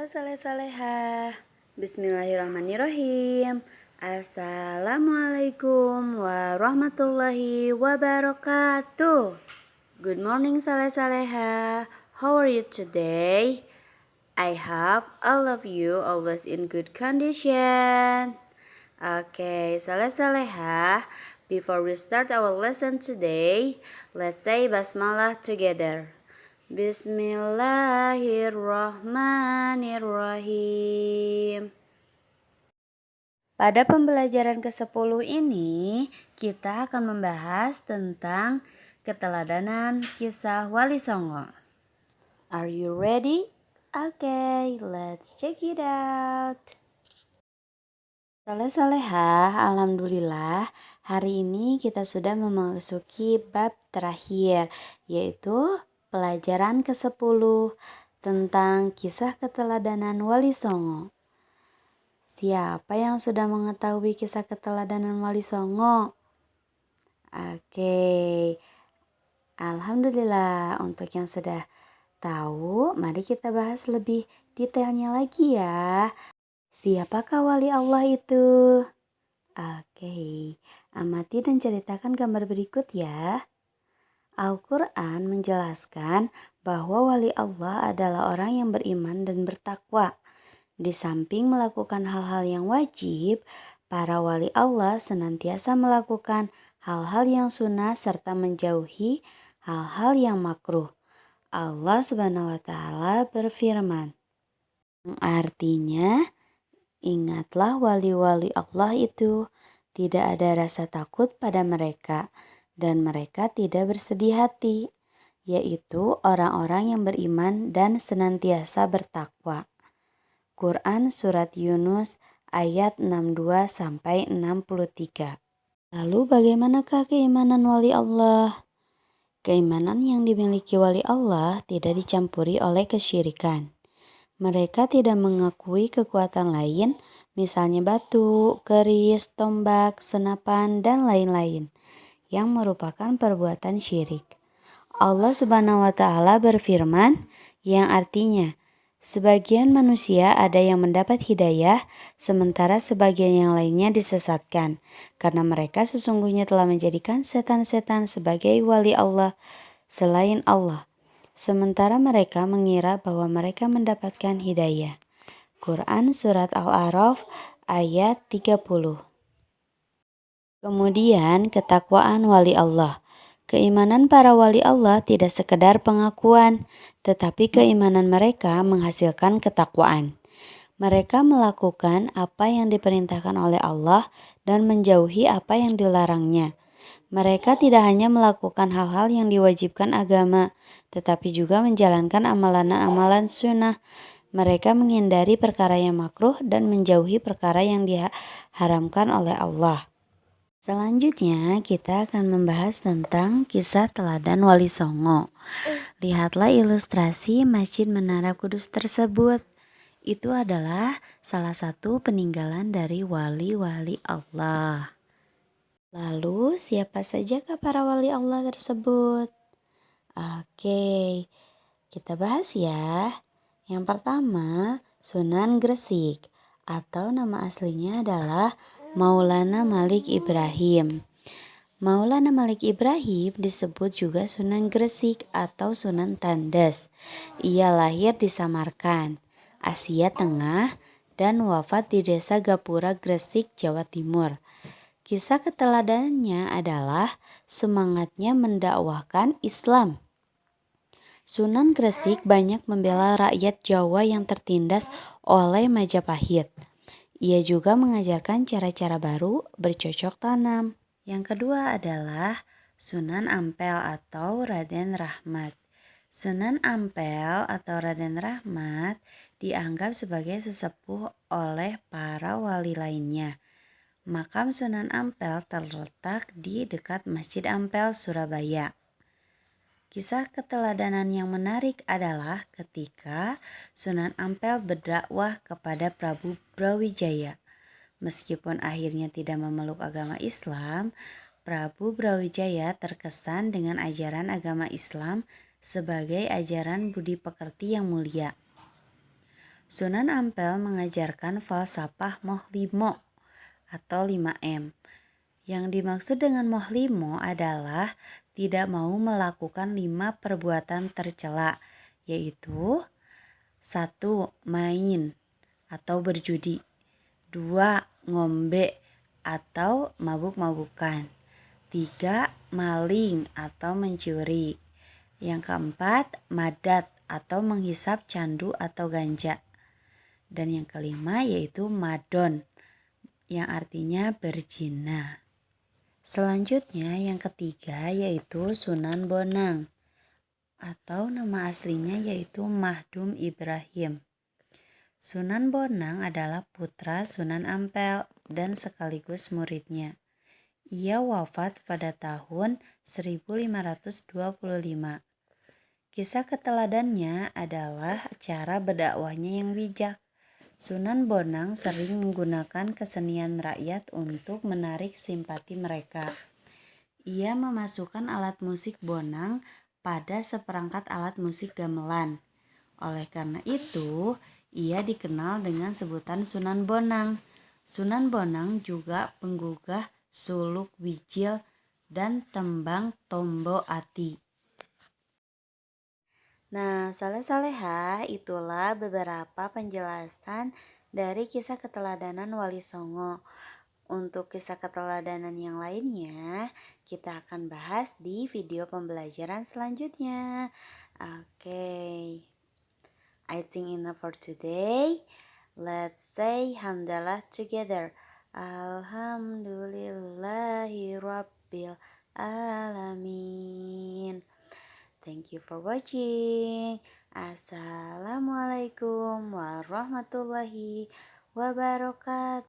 saleh-salehah. Bismillahirrahmanirrahim. Assalamualaikum warahmatullahi wabarakatuh. Good morning saleh-salehah. How are you today? I hope all of you always in good condition. Okay, saleh-salehah. Before we start our lesson today, let's say basmalah together. Bismillahirrahmanirrahim. Pada pembelajaran ke-10 ini, kita akan membahas tentang keteladanan kisah Wali Songo. Are you ready? Okay, let's check it out. Saleh-salehah, alhamdulillah hari ini kita sudah memasuki bab terakhir, yaitu pelajaran ke-10 tentang kisah keteladanan Wali Songo. Siapa yang sudah mengetahui kisah keteladanan Wali Songo? Oke, alhamdulillah untuk yang sudah tahu, mari kita bahas lebih detailnya lagi ya. Siapakah Wali Allah itu? Oke, amati dan ceritakan gambar berikut ya. Al-Quran menjelaskan bahwa wali Allah adalah orang yang beriman dan bertakwa. Di samping melakukan hal-hal yang wajib, para wali Allah senantiasa melakukan hal-hal yang sunnah serta menjauhi hal-hal yang makruh. Allah Subhanahu wa Ta'ala berfirman, artinya, ingatlah wali-wali Allah itu, tidak ada rasa takut pada mereka, dan mereka tidak bersedih hati, yaitu orang-orang yang beriman dan senantiasa bertakwa. Quran Surat Yunus ayat 62-63. Lalu bagaimanakah keimanan wali Allah? Keimanan yang dimiliki wali Allah tidak dicampuri oleh kesyirikan. Mereka tidak mengakui kekuatan lain, misalnya batu, keris, tombak, senapan, dan lain-lain, yang merupakan perbuatan syirik. Allah Subhanahu wa Ta'ala berfirman, yang artinya, sebagian manusia ada yang mendapat hidayah, sementara sebagian yang lainnya disesatkan, karena mereka sesungguhnya telah menjadikan setan-setan sebagai wali Allah selain Allah. Sementara mereka mengira bahwa mereka mendapatkan hidayah. Quran Surat Al-A'raf ayat 30. Kemudian ketakwaan wali Allah. Keimanan para wali Allah tidak sekedar pengakuan, tetapi keimanan mereka menghasilkan ketakwaan. Mereka melakukan apa yang diperintahkan oleh Allah dan menjauhi apa yang dilarangnya. Mereka tidak hanya melakukan hal-hal yang diwajibkan agama, tetapi juga menjalankan amalan-amalan sunnah. Mereka menghindari perkara yang makruh dan menjauhi perkara yang diharamkan oleh Allah. Selanjutnya kita akan membahas tentang kisah teladan Wali Songo. Lihatlah ilustrasi Masjid Menara Kudus tersebut. Itu adalah salah satu peninggalan dari wali-wali Allah. Lalu siapa sajakah para wali Allah tersebut? Oke, kita bahas ya. Yang pertama, Sunan Gresik atau nama aslinya adalah Maulana Malik Ibrahim. Maulana Malik Ibrahim disebut juga Sunan Gresik atau Sunan Tandas. Ia lahir di Samarkand, Asia Tengah, dan wafat di desa Gapura, Gresik, Jawa Timur. Kisah keteladanannya adalah semangatnya mendakwahkan Islam. Sunan Gresik banyak membela rakyat Jawa yang tertindas oleh Majapahit. Ia juga mengajarkan cara-cara baru bercocok tanam. Yang kedua adalah Sunan Ampel atau Raden Rahmat. Sunan Ampel atau Raden Rahmat dianggap sebagai sesepuh oleh para wali lainnya. Makam Sunan Ampel terletak di dekat Masjid Ampel, Surabaya. Kisah keteladanan yang menarik adalah ketika Sunan Ampel berdakwah kepada Prabu Brawijaya. Meskipun akhirnya tidak memeluk agama Islam, Prabu Brawijaya terkesan dengan ajaran agama Islam sebagai ajaran budi pekerti yang mulia. Sunan Ampel mengajarkan falsafah mohlimo atau 5M. Yang dimaksud dengan mohlimo adalah tidak mau melakukan 5 perbuatan tercela, yaitu 1. Main atau berjudi. 2. Ngombe atau mabuk-mabukan. 3. Maling atau mencuri. Yang keempat, madat atau menghisap candu atau ganja. Dan yang kelima yaitu madon, yang artinya berzina. Selanjutnya yang ketiga yaitu Sunan Bonang, atau nama aslinya yaitu Mahdum Ibrahim. Sunan Bonang adalah putra Sunan Ampel dan sekaligus muridnya. Ia wafat pada tahun 1525. Kisah keteladannya adalah cara berdakwahnya yang bijak. Sunan Bonang sering menggunakan kesenian rakyat untuk menarik simpati mereka. Ia memasukkan alat musik bonang pada seperangkat alat musik gamelan. Oleh karena itu, ia dikenal dengan sebutan Sunan Bonang. Sunan Bonang juga penggugah suluk wijil dan tembang tombo ati. Nah, saleh-saleha, itulah beberapa penjelasan dari kisah keteladanan Wali Songo. Untuk kisah keteladanan yang lainnya, kita akan bahas di video pembelajaran selanjutnya. Oke, I think enough for today. Let's say hamdalah together. Alhamdulillahi Rabbil Alamin. Thank you for watching. Assalamualaikum warahmatullahi wabarakatuh.